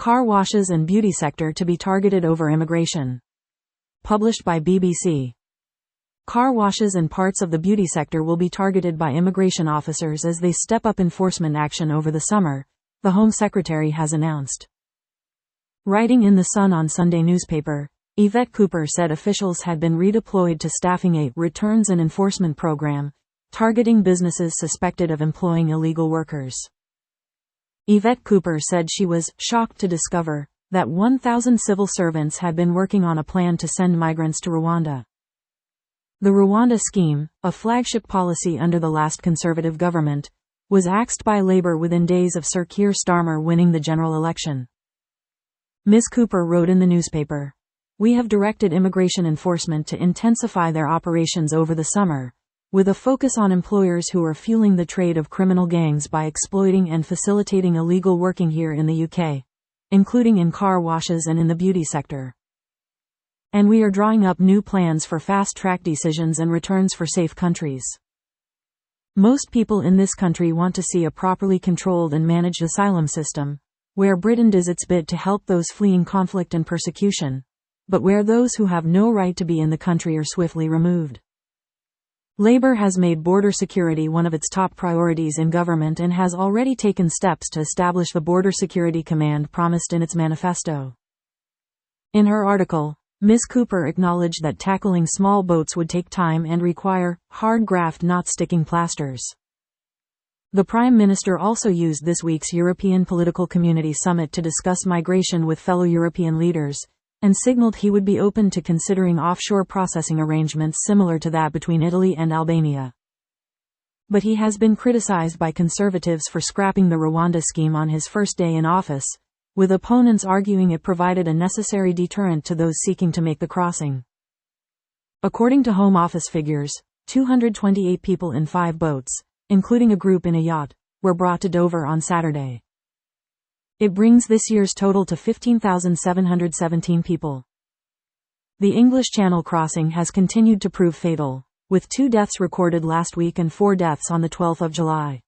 Car washes and beauty sector to be targeted over immigration. Published by BBC. Car washes and parts of the beauty sector will be targeted by immigration officers as they step up enforcement action over the summer, the Home Secretary has announced. Writing in The Sun on Sunday newspaper, Yvette Cooper said officials had been redeployed to staffing a returns and enforcement program, targeting businesses suspected of employing illegal workers. Yvette Cooper said she was shocked to discover that 1,000 civil servants had been working on a plan to send migrants to Rwanda. The Rwanda scheme, a flagship policy under the last Conservative government, was axed by Labour within days of Sir Keir Starmer winning the general election. Ms. Cooper wrote in the newspaper, "We have directed immigration enforcement to intensify their operations over the summer, with a focus on employers who are fueling the trade of criminal gangs by exploiting and facilitating illegal working here in the UK, including in car washes and in the beauty sector. And we are drawing up new plans for fast-track decisions and returns for safe countries. Most people in this country want to see a properly controlled and managed asylum system, where Britain does its bit to help those fleeing conflict and persecution, but where those who have no right to be in the country are swiftly removed." Labour has made border security one of its top priorities in government and has already taken steps to establish the Border Security Command promised in its manifesto. In her article, Ms. Cooper acknowledged that tackling small boats would take time and require hard graft, not sticking plasters. The Prime Minister also used this week's European Political Community Summit to discuss migration with fellow European leaders, and signaled he would be open to considering offshore processing arrangements similar to that between Italy and Albania. But he has been criticized by Conservatives for scrapping the Rwanda scheme on his first day in office, with opponents arguing it provided a necessary deterrent to those seeking to make the crossing. According to Home Office figures, 228 people in 5 boats, including a group in a yacht, were brought to Dover on Saturday. It brings this year's total to 15,717 people. The English Channel crossing has continued to prove fatal, with 2 deaths recorded last week and 4 deaths on the 12th of July.